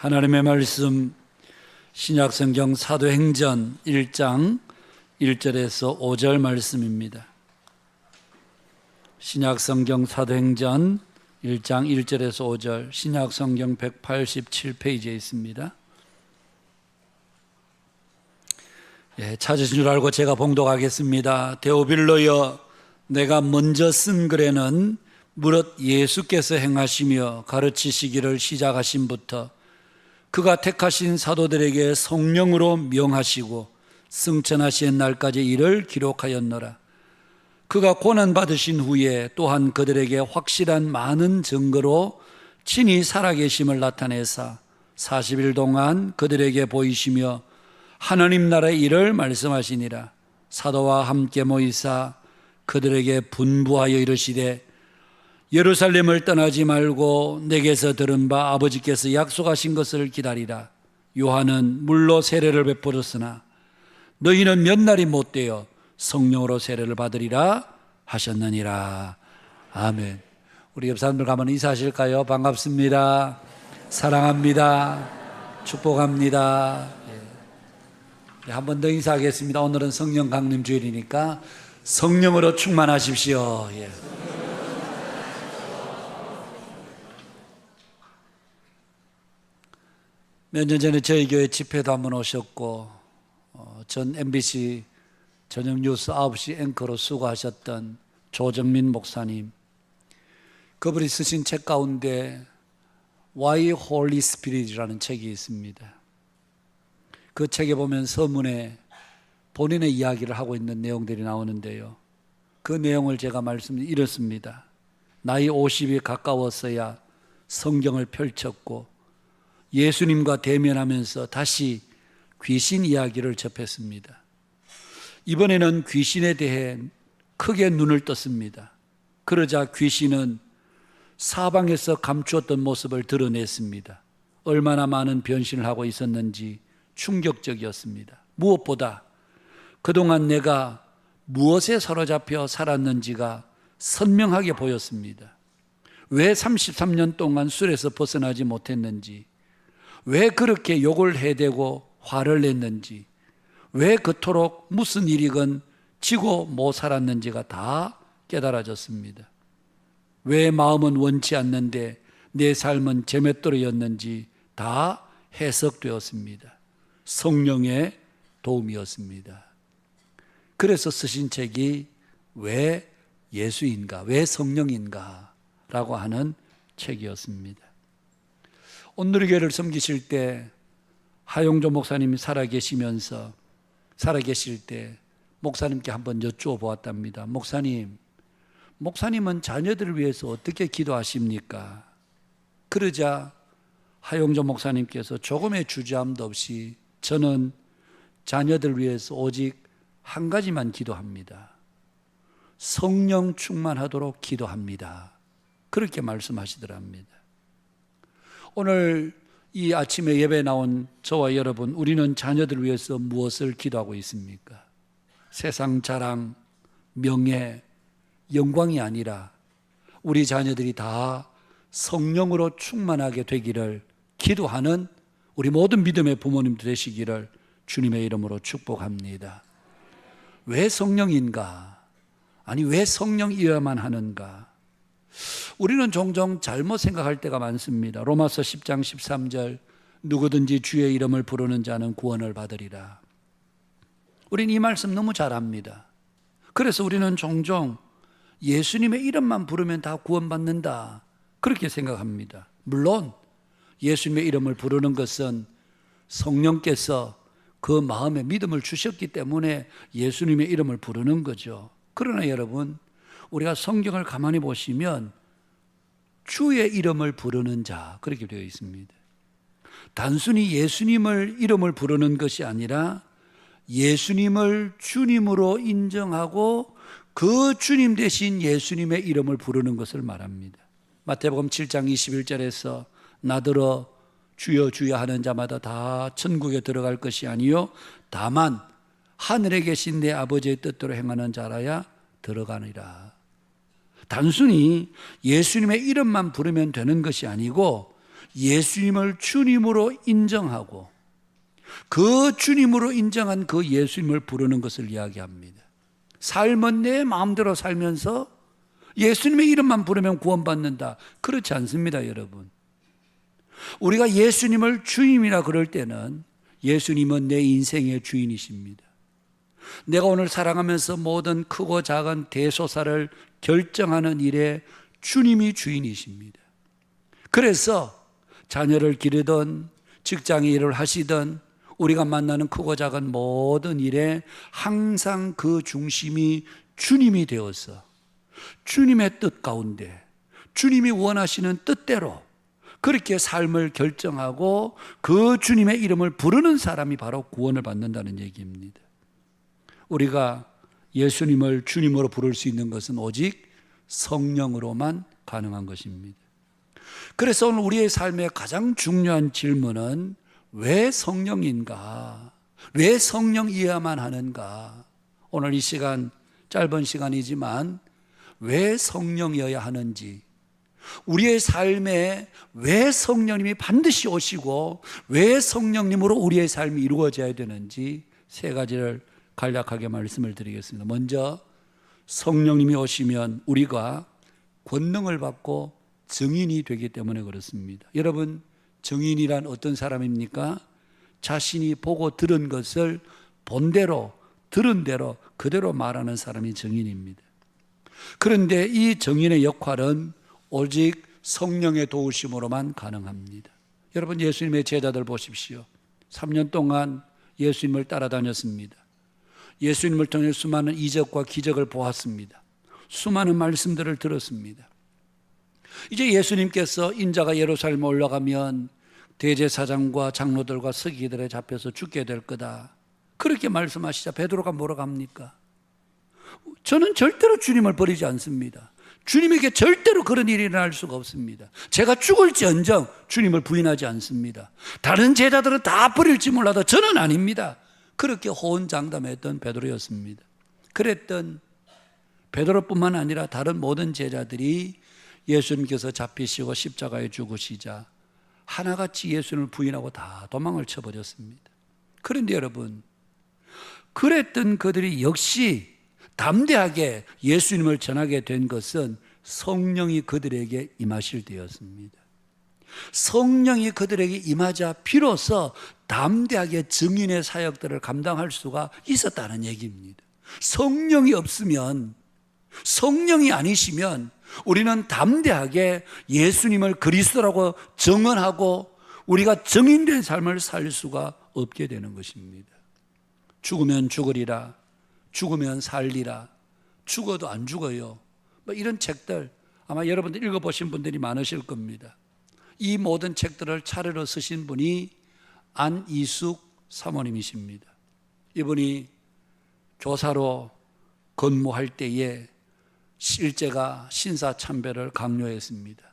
하나님의 말씀 신약성경 사도행전 1장 1절에서 5절 말씀입니다. 신약성경 사도행전 1장 1절에서 5절, 신약성경 187페이지에 있습니다. 찾으신 줄 알고 제가 봉독하겠습니다. 데오빌로여, 내가 먼저 쓴 글에는 무릇 예수께서 행하시며 가르치시기를 시작하신부터 그가 택하신 사도들에게 성령으로 명하시고 승천하신 날까지 이를 기록하였노라. 그가 고난받으신 후에 또한 그들에게 확실한 많은 증거로 친히 살아계심을 나타내사 40일 동안 그들에게 보이시며 하나님 나라의 일을 말씀하시니라. 사도와 함께 모이사 그들에게 분부하여 이르시되 예루살렘을 떠나지 말고 내게서 들은 바 아버지께서 약속하신 것을 기다리라. 요한은 물로 세례를 베풀었으나 너희는 몇 날이 못되어 성령으로 세례를 받으리라 하셨느니라. 아멘. 우리 옆 사람들 가면 인사하실까요? 반갑습니다. 사랑합니다. 축복합니다. 한 번 더 인사하겠습니다. 오늘은 성령 강림 주일이니까 성령으로 충만하십시오. 몇 년 전에 저희 교회 집회도 한번 오셨고 전 MBC 저녁 뉴스 9시 앵커로 수고하셨던 조정민 목사님, 그분이 쓰신 책 가운데 Why Holy Spirit이라는 책이 있습니다. 그 책에 보면 서문에 본인의 이야기를 하고 있는 내용들이 나오는데요, 그 내용을 제가 이렇습니다. 나이 50이 가까웠어야 성경을 펼쳤고 예수님과 대면하면서 다시 귀신 이야기를 접했습니다. 이번에는 귀신에 대해 크게 눈을 떴습니다. 그러자 귀신은 사방에서 감추었던 모습을 드러냈습니다. 얼마나 많은 변신을 하고 있었는지 충격적이었습니다. 무엇보다 그동안 내가 무엇에 사로잡혀 살았는지가 선명하게 보였습니다. 왜 33년 동안 술에서 벗어나지 못했는지, 왜 그렇게 욕을 해대고 화를 냈는지, 왜 그토록 무슨 일이건 지고 못 살았는지가 다 깨달아졌습니다. 왜 마음은 원치 않는데 내 삶은 제멋대로였는지 다 해석되었습니다. 성령의 도움이었습니다. 그래서 쓰신 책이 왜 예수인가, 왜 성령인가 라고 하는 책이었습니다. 온누리교회를 섬기실 때 하용조 목사님이 살아계실 때 목사님께 한번 여쭈어 보았답니다. 목사님은 자녀들을 위해서 어떻게 기도하십니까? 그러자 하용조 목사님께서 조금의 주저함도 없이 저는 자녀들 위해서 오직 한 가지만 기도합니다. 성령 충만하도록 기도합니다. 그렇게 말씀하시더랍니다. 오늘 이 아침에 예배에 나온 저와 여러분, 우리는 자녀들을 위해서 무엇을 기도하고 있습니까? 세상 자랑, 명예, 영광이 아니라 우리 자녀들이 다 성령으로 충만하게 되기를 기도하는 우리 모든 믿음의 부모님들 되시기를 주님의 이름으로 축복합니다. 왜 성령인가? 아니, 왜 성령이어야만 하는가? 우리는 종종 잘못 생각할 때가 많습니다. 로마서 10장 13절, 누구든지 주의 이름을 부르는 자는 구원을 받으리라. 우리는 이 말씀 너무 잘 압니다. 그래서 우리는 종종 예수님의 이름만 부르면 다 구원받는다, 그렇게 생각합니다. 물론 예수님의 이름을 부르는 것은 성령께서 그 마음에 믿음을 주셨기 때문에 예수님의 이름을 부르는 거죠. 그러나 여러분, 우리가 성경을 가만히 보시면 주의 이름을 부르는 자, 그렇게 되어 있습니다. 단순히 예수님을 이름을 부르는 것이 아니라 예수님을 주님으로 인정하고 그 주님 대신 예수님의 이름을 부르는 것을 말합니다. 마태복음 7장 21절에서 나더러 주여 주여 하는 자마다 다 천국에 들어갈 것이 아니요 다만 하늘에 계신 내 아버지의 뜻대로 행하는 자라야 들어가느니라. 단순히 예수님의 이름만 부르면 되는 것이 아니고 예수님을 주님으로 인정하고 그 주님으로 인정한 그 예수님을 부르는 것을 이야기합니다. 삶은 내 마음대로 살면서 예수님의 이름만 부르면 구원받는다. 그렇지 않습니다, 여러분. 우리가 예수님을 주님이라 그럴 때는 예수님은 내 인생의 주인이십니다. 내가 오늘 살아가면서 모든 크고 작은 대소사를 결정하는 일에 주님이 주인이십니다. 그래서 자녀를 기르든 직장에 일을 하시든 우리가 만나는 크고 작은 모든 일에 항상 그 중심이 주님이 되어서 주님의 뜻 가운데 주님이 원하시는 뜻대로 그렇게 삶을 결정하고 그 주님의 이름을 부르는 사람이 바로 구원을 받는다는 얘기입니다. 우리가 예수님을 주님으로 부를 수 있는 것은 오직 성령으로만 가능한 것입니다. 그래서 오늘 우리의 삶의 가장 중요한 질문은 왜 성령인가? 왜 성령이어야만 하는가? 오늘 이 시간, 짧은 시간이지만 왜 성령이어야 하는지, 우리의 삶에 왜 성령님이 반드시 오시고 왜 성령님으로 우리의 삶이 이루어져야 되는지 세 가지를 간략하게 말씀을 드리겠습니다. 먼저 성령님이 오시면 우리가 권능을 받고 증인이 되기 때문에 그렇습니다. 여러분, 증인이란 어떤 사람입니까? 자신이 보고 들은 것을 본대로 들은 대로 그대로 말하는 사람이 증인입니다. 그런데 이 증인의 역할은 오직 성령의 도우심으로만 가능합니다. 여러분, 예수님의 제자들 보십시오. 3년 동안 예수님을 따라다녔습니다. 예수님을 통해 수많은 이적과 기적을 보았습니다. 수많은 말씀들을 들었습니다. 이제 예수님께서 인자가 예루살렘에 올라가면 대제사장과 장로들과 서기들에 잡혀서 죽게 될 거다, 그렇게 말씀하시자 베드로가 뭐라고 합니까? 저는 절대로 주님을 버리지 않습니다. 주님에게 절대로 그런 일이 일어날 수가 없습니다. 제가 죽을지언정 주님을 부인하지 않습니다. 다른 제자들은 다 버릴지 몰라도 저는 아닙니다. 그렇게 호언장담했던 베드로였습니다. 그랬던 베드로뿐만 아니라 다른 모든 제자들이 예수님께서 잡히시고 십자가에 죽으시자 하나같이 예수님을 부인하고 다 도망을 쳐버렸습니다. 그런데 여러분, 그랬던 그들이 역시 담대하게 예수님을 전하게 된 것은 성령이 그들에게 임하실 때였습니다. 성령이 그들에게 임하자 비로소 담대하게 증인의 사역들을 감당할 수가 있었다는 얘기입니다. 성령이 없으면, 성령이 아니시면 우리는 담대하게 예수님을 그리스도라고 증언하고 우리가 증인된 삶을 살 수가 없게 되는 것입니다. 죽으면 죽으리라, 죽으면 살리라, 죽어도 안 죽어요, 뭐 이런 책들 아마 여러분들 읽어보신 분들이 많으실 겁니다. 이 모든 책들을 차례로 쓰신 분이 안이숙 사모님이십니다. 이분이 교사로 근무할 때에 일제가 신사참배를 강요했습니다.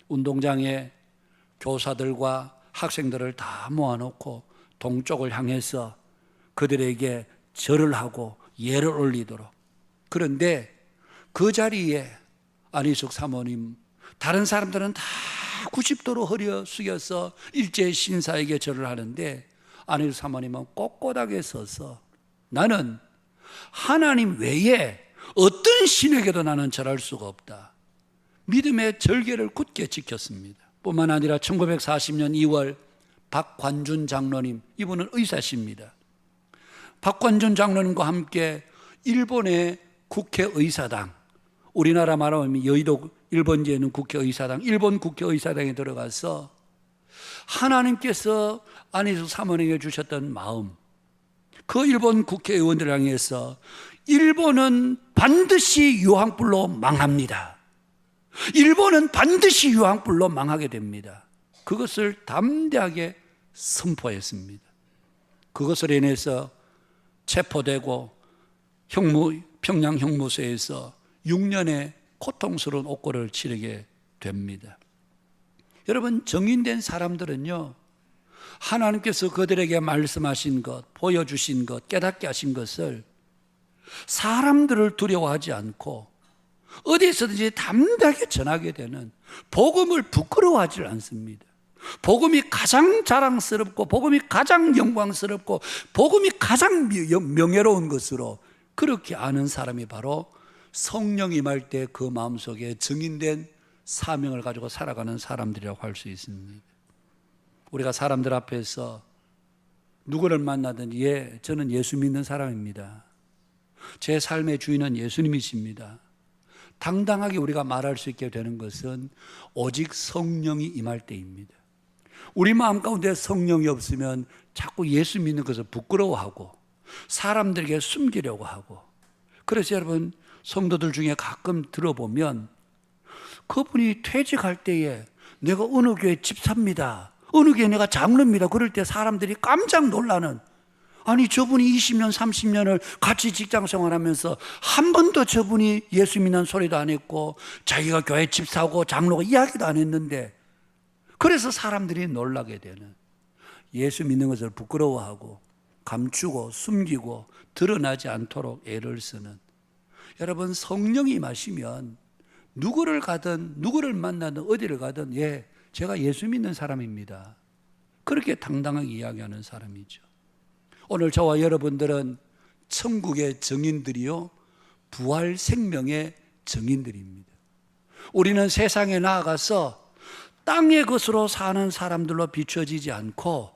운동장에 교사들과 학생들을 다 모아놓고 동쪽을 향해서 그들에게 절을 하고 예를 올리도록. 그런데 그 자리에 안희숙 사모님, 다른 사람들은 다 90도로 허리 숙여서 일제 신사에게 절을 하는데 안희숙 사모님은 꼿꼿하게 서서 나는 하나님 외에 어떤 신에게도 나는 절할 수가 없다, 믿음의 절개를 굳게 지켰습니다. 뿐만 아니라 1940년 2월 박관준 장로님, 이분은 의사십니다. 박관준 장로님과 함께 일본의 국회의사당, 우리나라 말하면 여의도 일본지에 있는 국회의사당, 일본 국회의사당에 들어가서 하나님께서 안희숙 사모님에게 주셨던 마음, 그 일본 국회의원들을 향해서 일본은 반드시 유황불로 망합니다, 일본은 반드시 유황불로 망하게 됩니다, 그것을 담대하게 선포했습니다. 그것을 인해서 체포되고 평양 형무소에서 6년의 고통스러운 옥고를 치르게 됩니다. 여러분, 정인된 사람들은요, 하나님께서 그들에게 말씀하신 것, 보여주신 것, 깨닫게 하신 것을 사람들을 두려워하지 않고 어디에서든지 담대하게 전하게 되는, 복음을 부끄러워하지 않습니다. 복음이 가장 자랑스럽고 복음이 가장 영광스럽고 복음이 가장 명예로운 것으로 그렇게 아는 사람이 바로 성령이 임할 때 그 마음속에 증인된 사명을 가지고 살아가는 사람들이라고 할 수 있습니다. 우리가 사람들 앞에서 누구를 만나든 저는 예수 믿는 사람입니다. 제 삶의 주인은 예수님이십니다. 당당하게 우리가 말할 수 있게 되는 것은 오직 성령이 임할 때입니다. 우리 마음 가운데 성령이 없으면 자꾸 예수 믿는 것을 부끄러워하고 사람들에게 숨기려고 하고, 그래서 여러분 성도들 중에 가끔 들어보면 그분이 퇴직할 때에 내가 어느 교회 집사입니다, 어느 교회 내가 장로입니다, 그럴 때 사람들이 깜짝 놀라는, 아니 저분이 20년 30년을 같이 직장 생활하면서 한 번도 저분이 예수 믿는 소리도 안 했고 자기가 교회 집사고 장로고 이야기도 안 했는데, 그래서 사람들이 놀라게 되는, 예수 믿는 것을 부끄러워하고 감추고 숨기고 드러나지 않도록 애를 쓰는, 여러분 성령이 임하시면 누구를 가든 누구를 만나든 어디를 가든 제가 예수 믿는 사람입니다, 그렇게 당당하게 이야기하는 사람이죠. 오늘 저와 여러분들은 천국의 증인들이요 부활 생명의 증인들입니다. 우리는 세상에 나아가서 땅의 것으로 사는 사람들로 비춰지지 않고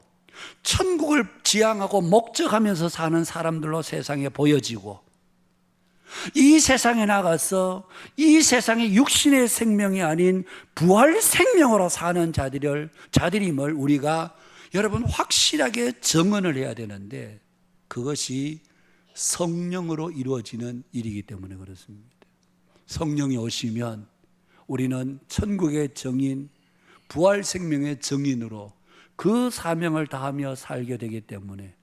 천국을 지향하고 목적하면서 사는 사람들로 세상에 보여지고, 이 세상에 나가서 이 세상의 육신의 생명이 아닌 부활 생명으로 사는 자들임을 우리가 여러분 확실하게 증언을 해야 되는데, 그것이 성령으로 이루어지는 일이기 때문에 그렇습니다. 성령이 오시면 우리는 천국의 증인, 부활 생명의 증인으로 그 사명을 다하며 살게 되기 때문에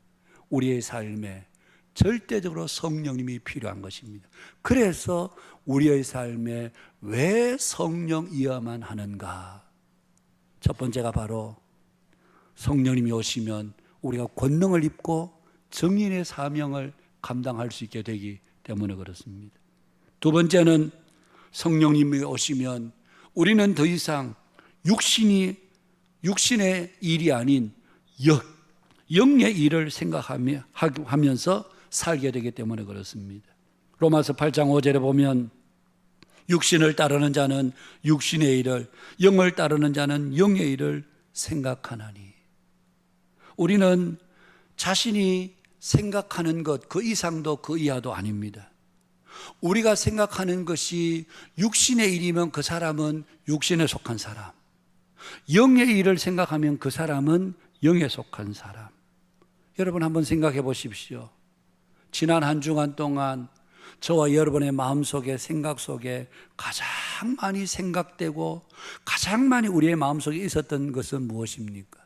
우리의 삶에 절대적으로 성령님이 필요한 것입니다. 그래서 우리의 삶에 왜 성령이어야만 하는가? 첫 번째가 바로 성령님이 오시면 우리가 권능을 입고 증인의 사명을 감당할 수 있게 되기 때문에 그렇습니다. 두 번째는 성령님이 오시면 우리는 더 이상 육신의 일이 아닌 영의 일을 생각하면서 살게 되기 때문에 그렇습니다. 로마서 8장 5절에 보면 육신을 따르는 자는 육신의 일을, 영을 따르는 자는 영의 일을 생각하나니. 우리는 자신이 생각하는 것 그 이상도 그 이하도 아닙니다. 우리가 생각하는 것이 육신의 일이면 그 사람은 육신에 속한 사람, 영의 일을 생각하면 그 사람은 영에 속한 사람. 여러분 한번 생각해 보십시오. 지난 한 주간 동안 저와 여러분의 마음속에, 생각 속에 가장 많이 생각되고 가장 많이 우리의 마음속에 있었던 것은 무엇입니까?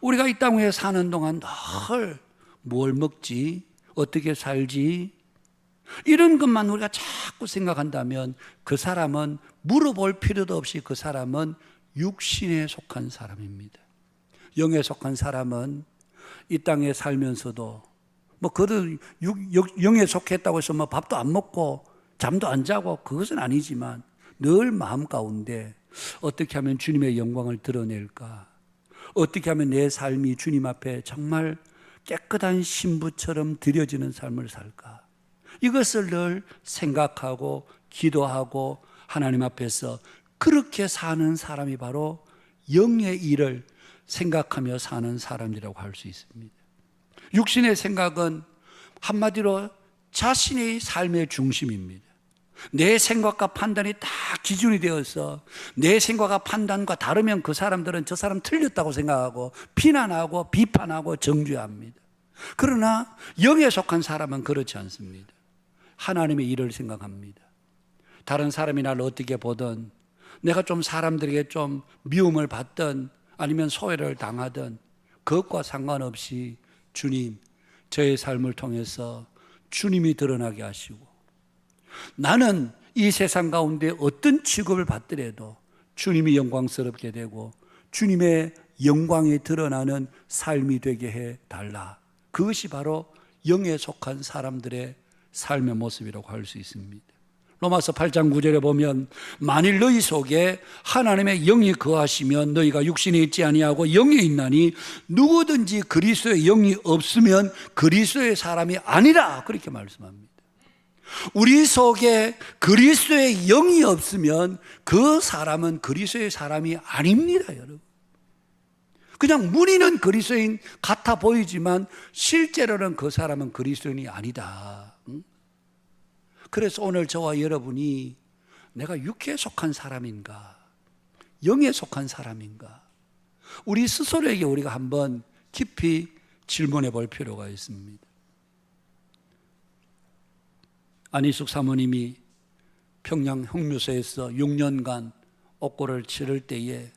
우리가 이 땅 위에 사는 동안 늘 뭘 먹지, 어떻게 살지, 이런 것만 우리가 자꾸 생각한다면 그 사람은, 물어볼 필요도 없이 그 사람은 육신에 속한 사람입니다. 영에 속한 사람은 이 땅에 살면서도 그도 영에 속했다고 해서 밥도 안 먹고 잠도 안 자고 그것은 아니지만 늘 마음 가운데 어떻게 하면 주님의 영광을 드러낼까, 어떻게 하면 내 삶이 주님 앞에 정말 깨끗한 신부처럼 드려지는 삶을 살까, 이것을 늘 생각하고 기도하고 하나님 앞에서 그렇게 사는 사람이 바로 영의 일을 생각하며 사는 사람이라고 할 수 있습니다. 육신의 생각은 한마디로 자신의 삶의 중심입니다. 내 생각과 판단이 다 기준이 되어서 내 생각과 판단과 다르면 그 사람들은 저 사람 틀렸다고 생각하고 비난하고 비판하고 정죄합니다. 그러나 영에 속한 사람은 그렇지 않습니다. 하나님의 일을 생각합니다. 다른 사람이 나를 어떻게 보든, 내가 좀 사람들에게 좀 미움을 받든 아니면 소외를 당하든 그것과 상관없이 주님, 저의 삶을 통해서 주님이 드러나게 하시고, 나는 이 세상 가운데 어떤 취급을 받더라도 주님이 영광스럽게 되고 주님의 영광이 드러나는 삶이 되게 해달라. 그것이 바로 영에 속한 사람들의 삶의 모습이라고 할 수 있습니다. 로마서 8장 9절에 보면 만일 너희 속에 하나님의 영이 거하시면 너희가 육신에 있지 아니하고 영에 있나니 누구든지 그리스도의 영이 없으면 그리스도의 사람이 아니라 그렇게 말씀합니다. 우리 속에 그리스도의 영이 없으면 그 사람은 그리스도의 사람이 아닙니다, 여러분. 그냥 문의는 그리스도인 같아 보이지만 실제로는 그 사람은 그리스도인이 아니다. 그래서 오늘 저와 여러분이 내가 육체에 속한 사람인가, 영에 속한 사람인가, 우리 스스로에게 우리가 한번 깊이 질문해 볼 필요가 있습니다. 안희숙 사모님이 평양 형무소에서 6년간 옥고를 치를 때에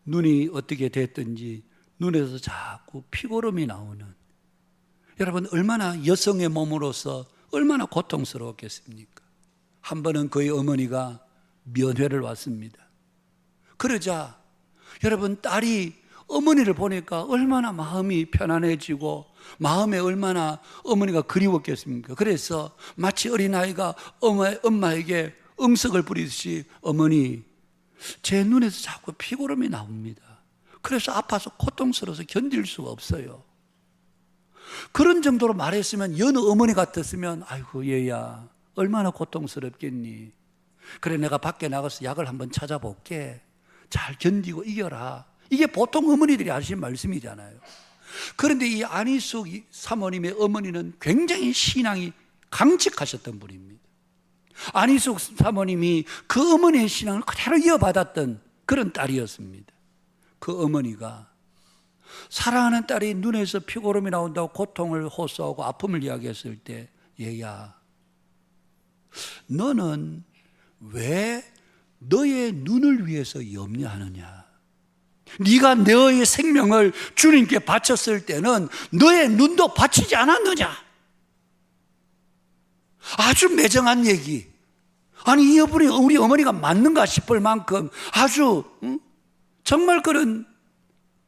눈이 어떻게 됐든지 눈에서 자꾸 피고름이 나오는, 여러분 얼마나 여성의 몸으로서 얼마나 고통스러웠겠습니까? 한 번은 그의 어머니가 면회를 왔습니다. 그러자 여러분 딸이 어머니를 보니까 얼마나 마음이 편안해지고 마음에 얼마나 어머니가 그리웠겠습니까? 그래서 마치 어린아이가 엄마에게 응석을 부리듯이 어머니 제 눈에서 자꾸 피고름이 나옵니다. 그래서 아파서 고통스러워서 견딜 수가 없어요. 그런 정도로 말했으면 여느 어머니 같았으면 아이고 얘야 얼마나 고통스럽겠니. 그래 내가 밖에 나가서 약을 한번 찾아볼게. 잘 견디고 이겨라. 이게 보통 어머니들이 하신 말씀이잖아요. 그런데 이 안희숙 사모님의 어머니는 굉장히 신앙이 강직하셨던 분입니다. 안희숙 사모님이 그 어머니의 신앙을 그대로 이어받았던 그런 딸이었습니다. 그 어머니가 사랑하는 딸이 눈에서 피고름이 나온다고 고통을 호소하고 아픔을 이야기했을 때 얘야 너는 왜 너의 눈을 위해서 염려하느냐. 네가 너의 생명을 주님께 바쳤을 때는 너의 눈도 바치지 않았느냐. 아주 매정한 얘기. 아니 이 여분이 우리 어머니가 맞는가 싶을 만큼 아주 정말 그런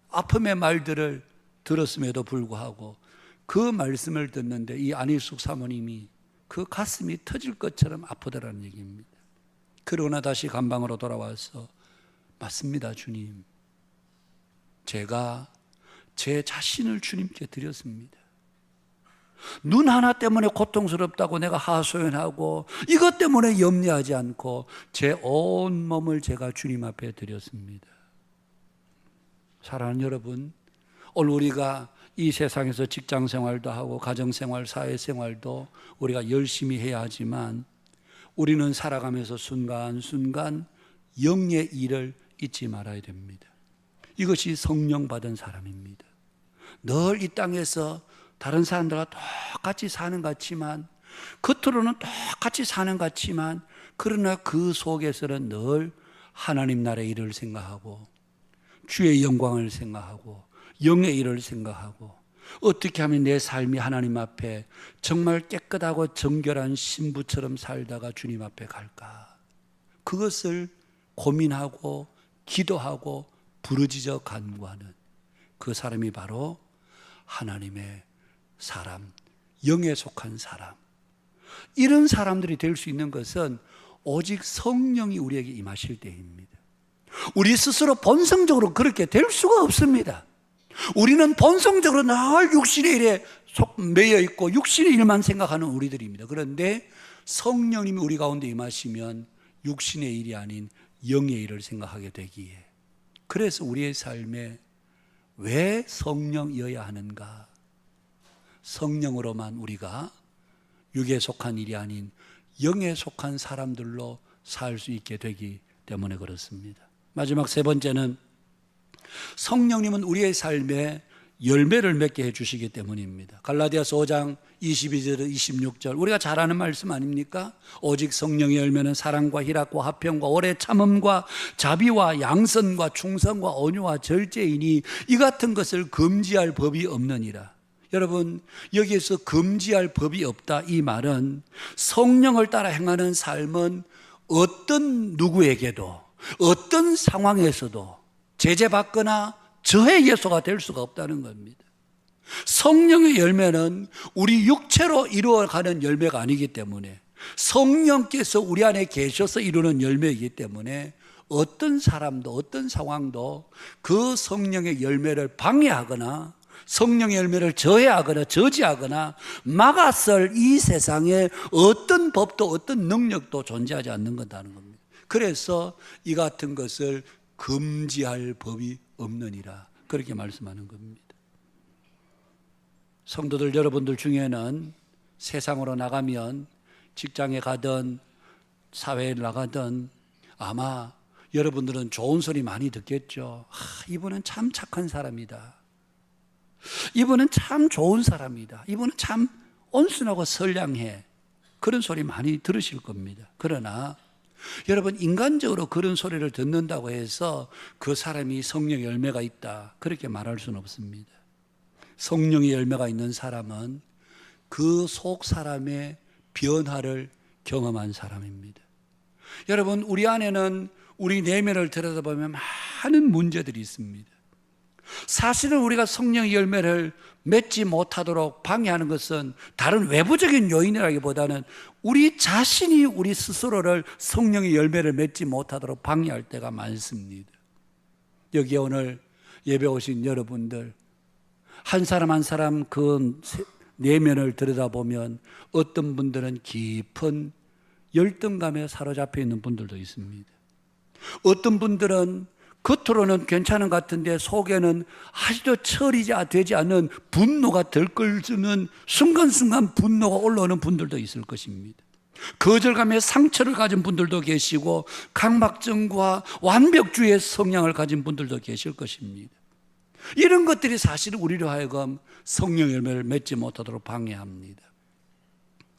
아픔의 말들을 들었음에도 불구하고 그 말씀을 듣는데 이 안희숙 사모님이 그 가슴이 터질 것처럼 아프더라는 얘기입니다. 그러나 다시 감방으로 돌아와서 맞습니다 주님, 제가 제 자신을 주님께 드렸습니다. 눈 하나 때문에 고통스럽다고 내가 하소연하고 이것 때문에 염려하지 않고 제 온 몸을 제가 주님 앞에 드렸습니다. 사랑하는 여러분, 오늘 우리가 이 세상에서 직장생활도 하고 가정생활, 사회생활도 우리가 열심히 해야 하지만 우리는 살아가면서 순간순간 영의 일을 잊지 말아야 됩니다. 이것이 성령 받은 사람입니다. 늘 이 땅에서 다른 사람들과 똑같이 사는 것 같지만, 겉으로는 똑같이 사는 것 같지만, 그러나 그 속에서는 늘 하나님 나라의 일을 생각하고 주의 영광을 생각하고 영의 일을 생각하고 어떻게 하면 내 삶이 하나님 앞에 정말 깨끗하고 정결한 신부처럼 살다가 주님 앞에 갈까, 그것을 고민하고 기도하고 부르짖어 간구하는 그 사람이 바로 하나님의 사람, 영에 속한 사람. 이런 사람들이 될 수 있는 것은 오직 성령이 우리에게 임하실 때입니다. 우리 스스로 본성적으로 그렇게 될 수가 없습니다. 우리는 본성적으로 늘 육신의 일에 매여 있고 육신의 일만 생각하는 우리들입니다. 그런데 성령님이 우리 가운데 임하시면 육신의 일이 아닌 영의 일을 생각하게 되기에, 그래서 우리의 삶에 왜 성령이어야 하는가? 성령으로만 우리가 육에 속한 일이 아닌 영에 속한 사람들로 살 수 있게 되기 때문에 그렇습니다. 마지막 세 번째는 성령님은 우리의 삶에 열매를 맺게 해주시기 때문입니다. 갈라디아서 5장 22절 26절 우리가 잘 아는 말씀 아닙니까? 오직 성령의 열매는 사랑과 희락과 화평과 오래 참음과 자비와 양선과 충성과 온유와 절제이니 이 같은 것을 금지할 법이 없느니라. 여러분, 여기에서 금지할 법이 없다, 이 말은 성령을 따라 행하는 삶은 어떤 누구에게도 어떤 상황에서도 제재받거나 저해 예소가 될 수가 없다는 겁니다. 성령의 열매는 우리 육체로 이루어가는 열매가 아니기 때문에 성령께서 우리 안에 계셔서 이루는 열매이기 때문에 어떤 사람도 어떤 상황도 그 성령의 열매를 방해하거나 성령의 열매를 저해하거나 저지하거나 막아설 이 세상에 어떤 법도 어떤 능력도 존재하지 않는 것다는 겁니다. 그래서 이 같은 것을 금지할 법이 없느니라, 그렇게 말씀하는 겁니다. 성도들 여러분들 중에는 세상으로 나가면 직장에 가든 사회에 나가든 아마 여러분들은 좋은 소리 많이 듣겠죠. 이분은 참 착한 사람이다. 이분은 참 좋은 사람이다. 이분은 참 온순하고 선량해. 그런 소리 많이 들으실 겁니다. 그러나 여러분, 인간적으로 그런 소리를 듣는다고 해서 그 사람이 성령의 열매가 있다, 그렇게 말할 수는 없습니다. 성령의 열매가 있는 사람은 그 속 사람의 변화를 경험한 사람입니다. 여러분, 우리 안에는 우리 내면을 들여다보면 많은 문제들이 있습니다. 사실은 우리가 성령의 열매를 맺지 못하도록 방해하는 것은 다른 외부적인 요인이라기보다는 우리 자신이 우리 스스로를 성령의 열매를 맺지 못하도록 방해할 때가 많습니다. 여기에 오늘 예배 오신 여러분들, 한 사람 한 사람 그 내면을 들여다보면 어떤 분들은 깊은 열등감에 사로잡혀 있는 분들도 있습니다. 어떤 분들은 겉으로는 괜찮은 것 같은데 속에는 아직도 처리가 되지 않는 분노가 들끓는 순간순간 분노가 올라오는 분들도 있을 것입니다. 거절감에 상처를 가진 분들도 계시고 강박증과 완벽주의의 성향을 가진 분들도 계실 것입니다. 이런 것들이 사실은 우리로 하여금 성령 열매를 맺지 못하도록 방해합니다.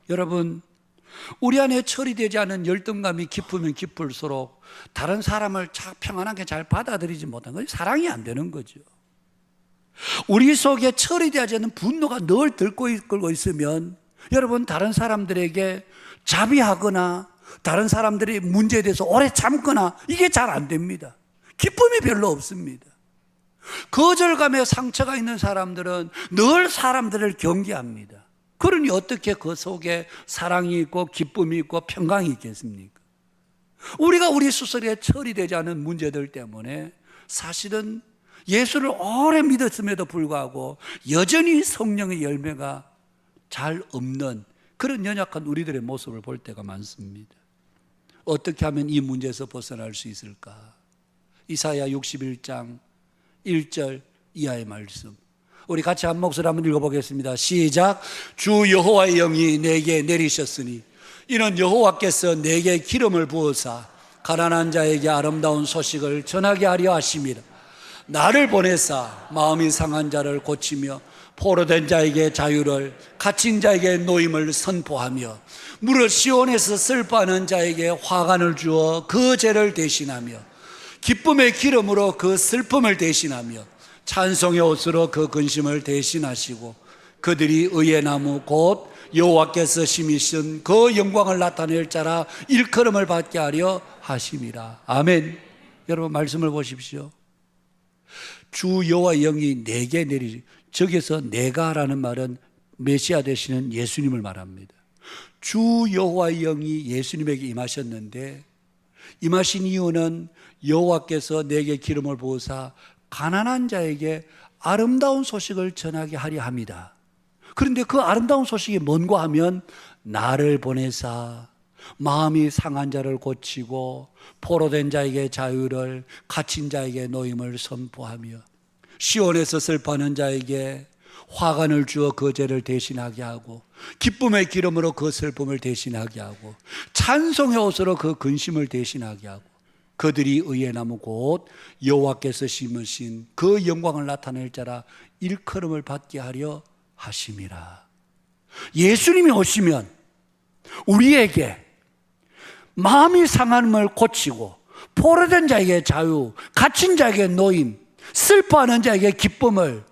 여러분, 우리 안에 처리되지 않은 열등감이 깊으면 깊을수록 다른 사람을 평안하게 잘 받아들이지 못하는 거죠. 사랑이 안 되는 거죠. 우리 속에 처리되지 않은 분노가 늘 들끓고 있으면 여러분, 다른 사람들에게 자비하거나 다른 사람들의 문제에 대해서 오래 참거나 이게 잘 안 됩니다. 기쁨이 별로 없습니다. 거절감에 상처가 있는 사람들은 늘 사람들을 경계합니다. 그러니 어떻게 그 속에 사랑이 있고 기쁨이 있고 평강이 있겠습니까? 우리가 우리 스스로에 처리되지 않은 문제들 때문에 사실은 예수를 오래 믿었음에도 불구하고 여전히 성령의 열매가 잘 없는 그런 연약한 우리들의 모습을 볼 때가 많습니다. 어떻게 하면 이 문제에서 벗어날 수 있을까? 이사야 61장 1절 이하의 말씀, 우리 같이 한 목소리 한번 읽어보겠습니다. 시작. 주 여호와의 영이 내게 내리셨으니 이는 여호와께서 내게 기름을 부으사 가난한 자에게 아름다운 소식을 전하게 하려 하심이라. 나를 보내사 마음이 상한 자를 고치며 포로된 자에게 자유를, 갇힌 자에게 노임을 선포하며 무릇 시온에서 슬퍼하는 자에게 화관을 주어 그 죄를 대신하며 기쁨의 기름으로 그 슬픔을 대신하며 찬송의 옷으로 그 근심을 대신하시고 그들이 의의 나무 곧 여호와께서 심으신 그 영광을 나타낼 자라 일컬음을 받게 하려 하심이라. 아멘. 여러분, 말씀을 보십시오. 주 여호와의 영이 내게 내리시. 저기서 내가라는 말은 메시아 되시는 예수님을 말합니다. 주 여호와의 영이 예수님에게 임하셨는데, 임하신 이유는 여호와께서 내게 기름을 부으사 가난한 자에게 아름다운 소식을 전하게 하려 합니다. 그런데 그 아름다운 소식이 뭔가 하면 나를 보내사 마음이 상한 자를 고치고 포로된 자에게 자유를, 갇힌 자에게 노임을 선포하며 시온에서 슬퍼하는 자에게 화관을 주어 그 죄를 대신하게 하고 기쁨의 기름으로 그 슬픔을 대신하게 하고 찬송의 옷으로 그 근심을 대신하게 하고 그들이 의의 나무 곧 여호와께서 심으신 그 영광을 나타낼 자라 일컬음을 받게 하려 하심이라. 예수님이 오시면 우리에게 마음이 상함을 고치고 포로된 자에게 자유, 갇힌 자에게 노임, 슬퍼하는 자에게 기쁨을,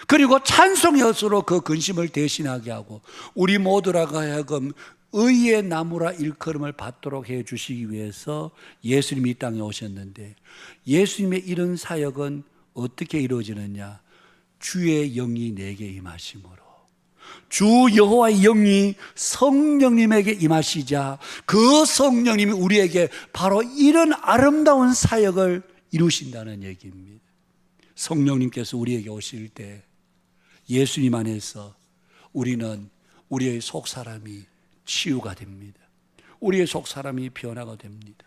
그리고 찬송의 옷으로 그 근심을 대신하게 하고 우리 모두라고 하여금 의의 나무라 일컬음을 받도록 해 주시기 위해서 예수님이 이 땅에 오셨는데, 예수님의 이런 사역은 어떻게 이루어지느냐? 주의 영이 내게 임하심으로. 주 여호와의 영이 성령님에게 임하시자 그 성령님이 우리에게 바로 이런 아름다운 사역을 이루신다는 얘기입니다. 성령님께서 우리에게 오실 때 예수님 안에서 우리는 우리의 속사람이 치유가 됩니다. 우리의 속사람이 변화가 됩니다.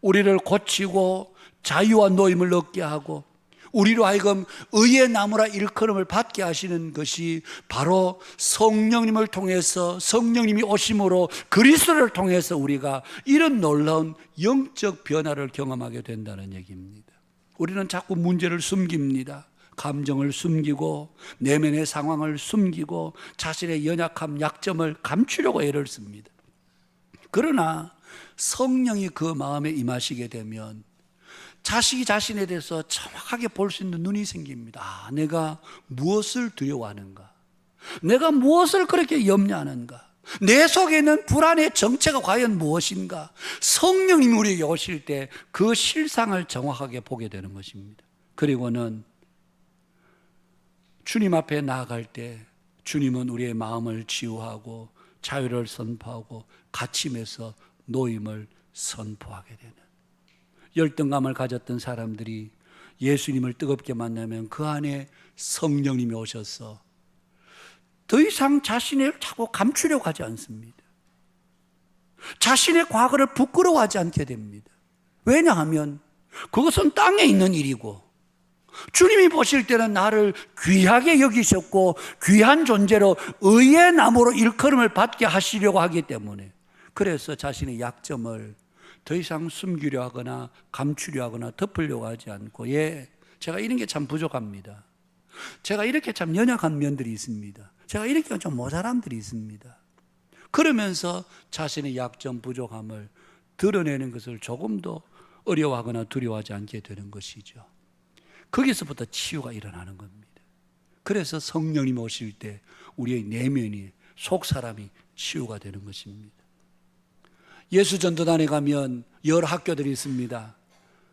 우리를 고치고 자유와 노임을 얻게 하고 우리로 하여금 의의 나무라 일컬음을 받게 하시는 것이 바로 성령님을 통해서, 성령님이 오심으로 그리스도를 통해서 우리가 이런 놀라운 영적 변화를 경험하게 된다는 얘기입니다. 우리는 자꾸 문제를 숨깁니다. 감정을 숨기고 내면의 상황을 숨기고 자신의 연약함, 약점을 감추려고 애를 씁니다. 그러나 성령이 그 마음에 임하시게 되면 자식이 자신에 대해서 정확하게 볼 수 있는 눈이 생깁니다. 아, 내가 무엇을 두려워하는가? 내가 무엇을 그렇게 염려하는가? 내 속에 있는 불안의 정체가 과연 무엇인가? 성령님이 우리에게 오실 때 그 실상을 정확하게 보게 되는 것입니다. 그리고는 주님 앞에 나아갈 때 주님은 우리의 마음을 치유하고 자유를 선포하고 갇힘에서 노임을 선포하게 되는, 열등감을 가졌던 사람들이 예수님을 뜨겁게 만나면 그 안에 성령님이 오셔서 더 이상 자신을 자꾸 감추려고 하지 않습니다. 자신의 과거를 부끄러워하지 않게 됩니다. 왜냐하면 그것은 땅에 있는 일이고 주님이 보실 때는 나를 귀하게 여기셨고 귀한 존재로 의의 나무로 일컬음을 받게 하시려고 하기 때문에, 그래서 자신의 약점을 더 이상 숨기려 하거나 감추려 하거나 덮으려고 하지 않고, 제가 이런 게 참 부족합니다. 제가 이렇게 참 연약한 면들이 있습니다. 제가 이렇게 좀 모자람들이 있습니다. 그러면서 자신의 약점, 부족함을 드러내는 것을 조금도 어려워하거나 두려워하지 않게 되는 것이죠. 거기서부터 치유가 일어나는 겁니다. 그래서 성령님이 오실 때 우리의 내면이, 속사람이 치유가 되는 것입니다. 예수 전도단에 가면 여러 학교들이 있습니다.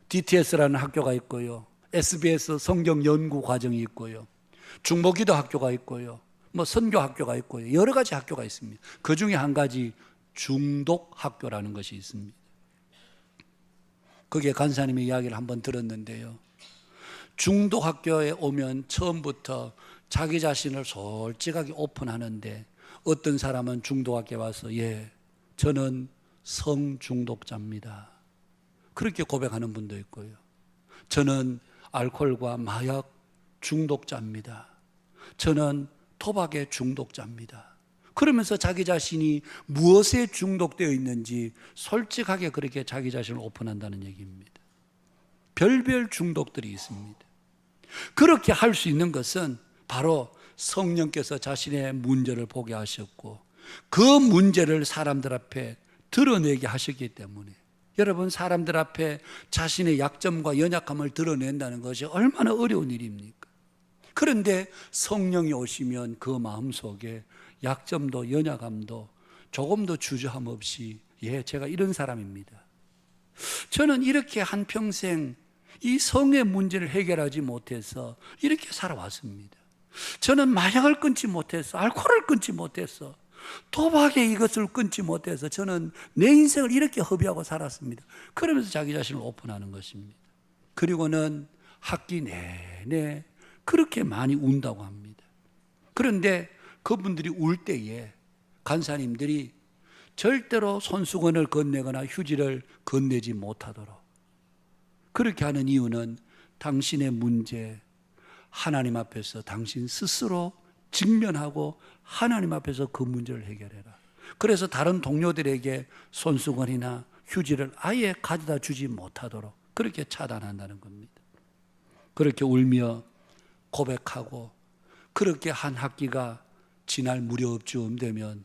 DTS라는 학교가 있고요, SBS 성경 연구 과정이 있고요, 중보기도 학교가 있고요, 선교 학교가 있고요, 여러 가지 학교가 있습니다. 그 중에 한 가지 중독 학교라는 것이 있습니다. 거기에 간사님의 이야기를 한번 들었는데요, 중독 학교에 오면 처음부터 자기 자신을 솔직하게 오픈하는데, 어떤 사람은 중독 학교에 와서 저는 성중독자입니다, 그렇게 고백하는 분도 있고요, 저는 알코올과 마약 중독자입니다, 저는 토박의 중독자입니다, 그러면서 자기 자신이 무엇에 중독되어 있는지 솔직하게 그렇게 자기 자신을 오픈한다는 얘기입니다. 별별 중독들이 있습니다. 그렇게 할 수 있는 것은 바로 성령께서 자신의 문제를 보게 하셨고 그 문제를 사람들 앞에 드러내게 하셨기 때문에, 여러분, 사람들 앞에 자신의 약점과 연약함을 드러낸다는 것이 얼마나 어려운 일입니까? 그런데 성령이 오시면 그 마음속에 약점도 연약함도 조금도 주저함 없이, 제가 이런 사람입니다, 저는 이렇게 한평생 이 성의 문제를 해결하지 못해서 이렇게 살아왔습니다, 저는 마약을 끊지 못해서, 알코올을 끊지 못해서, 도박의 이것을 끊지 못해서 저는 내 인생을 이렇게 허비하고 살았습니다. 그러면서 자기 자신을 오픈하는 것입니다. 그리고는 학기 내내 그렇게 많이 운다고 합니다. 그런데 그분들이 울 때에 간사님들이 절대로 손수건을 건네거나 휴지를 건네지 못하도록 그렇게 하는 이유는 당신의 문제, 하나님 앞에서 당신 스스로 직면하고 하나님 앞에서 그 문제를 해결해라. 그래서 다른 동료들에게 손수건이나 휴지를 아예 가져다 주지 못하도록 그렇게 차단한다는 겁니다. 그렇게 울며 고백하고 그렇게 한 학기가 지날 무렵쯤 되면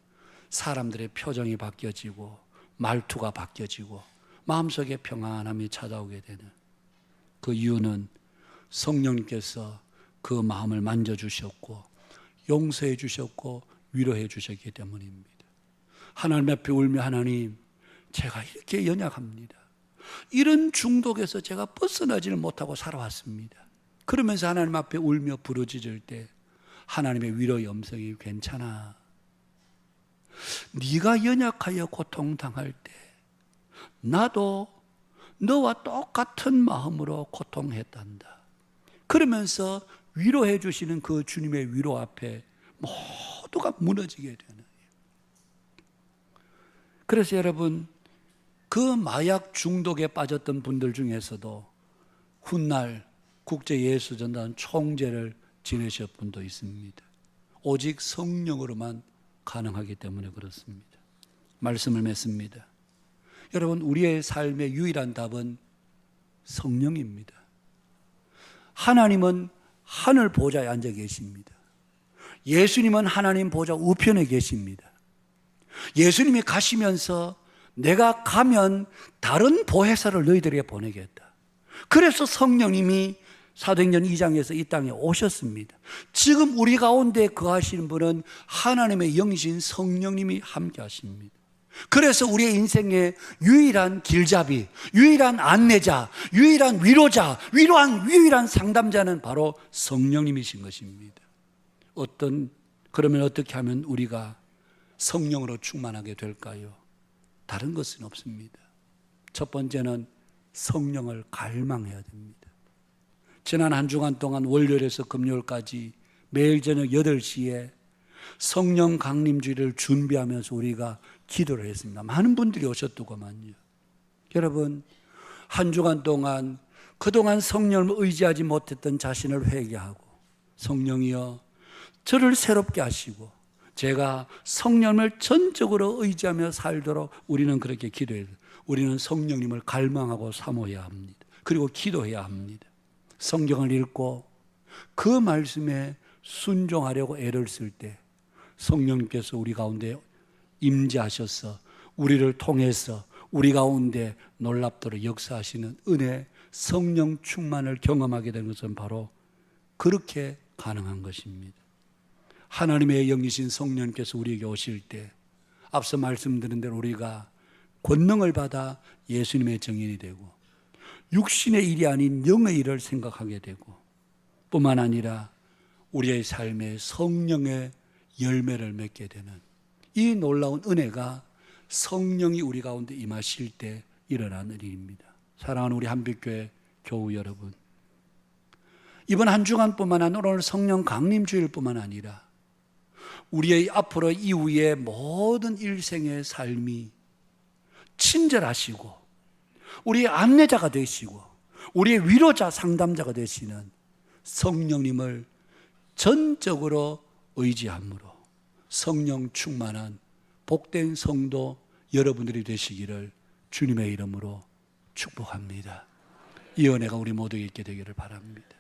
사람들의 표정이 바뀌어지고 말투가 바뀌어지고 마음속에 평안함이 찾아오게 되는, 그 이유는 성령님께서 그 마음을 만져주셨고 용서해 주셨고 위로해 주셨기 때문입니다. 하나님 앞에 울며, 하나님, 제가 이렇게 연약합니다, 이런 중독에서 제가 벗어나지를 못하고 살아왔습니다. 그러면서 하나님 앞에 울며 부르짖을 때 하나님의 위로의 음성이 괜찮아. 네가 연약하여 고통당할 때 나도 너와 똑같은 마음으로 고통했단다. 그러면서 위로해 주시는 그 주님의 위로 앞에 모두가 무너지게 되는. 그래서 여러분, 그 마약 중독에 빠졌던 분들 중에서도 훗날 국제예수전단 총재를 지내실 분도 있습니다. 오직 성령으로만 가능하기 때문에 그렇습니다. 말씀을 맺습니다. 여러분, 우리의 삶의 유일한 답은 성령입니다. 하나님은 하늘 보좌에 앉아 계십니다. 예수님은 하나님 보좌 우편에 계십니다. 예수님이 가시면서 내가 가면 다른 보혜사를 너희들에게 보내겠다. 그래서 성령님이 사도행전 2장에서 이 땅에 오셨습니다. 지금 우리 가운데 거하시는 분은 하나님의 영이신 성령님이 함께 하십니다. 그래서 우리의 인생의 유일한 길잡이, 유일한 안내자, 유일한 위로자, 유일한 상담자는 바로 성령님이신 것입니다. 그러면 어떻게 하면 우리가 성령으로 충만하게 될까요? 다른 것은 없습니다. 첫 번째는 성령을 갈망해야 됩니다. 지난 한 주간 동안 월요일에서 금요일까지 매일 저녁 8시에 성령 강림주일을 준비하면서 우리가 기도를 했습니다. 많은 분들이 오셨더구만요. 여러분, 한 주간 동안 그동안 성령을 의지하지 못했던 자신을 회개하고, 성령이여 저를 새롭게 하시고 제가 성령을 전적으로 의지하며 살도록 우리는 그렇게 기도해야 돼요. 우리는 성령님을 갈망하고 사모해야 합니다. 그리고 기도해야 합니다. 성경을 읽고 그 말씀에 순종하려고 애를 쓸 때 성령님께서 우리 가운데 임재하셔서 우리를 통해서 우리 가운데 놀랍도록 역사하시는 은혜, 성령 충만을 경험하게 되는 것은 바로 그렇게 가능한 것입니다. 하나님의 영이신 성령께서 우리에게 오실 때 앞서 말씀드린 대로 우리가 권능을 받아 예수님의 증인이 되고 육신의 일이 아닌 영의 일을 생각하게 되고, 뿐만 아니라 우리의 삶에 성령의 열매를 맺게 되는 이 놀라운 은혜가 성령이 우리 가운데 임하실 때 일어나는 일입니다. 사랑하는 우리 한빛교회 교우 여러분, 이번 한 주간뿐만 아니라 오늘 성령 강림주일뿐만 아니라 우리의 앞으로 이후의 모든 일생의 삶이 친절하시고 우리의 안내자가 되시고 우리의 위로자 상담자가 되시는 성령님을 전적으로 의지함으로 성령 충만한 복된 성도 여러분들이 되시기를 주님의 이름으로 축복합니다. 이 은혜가 우리 모두에게 있게 되기를 바랍니다.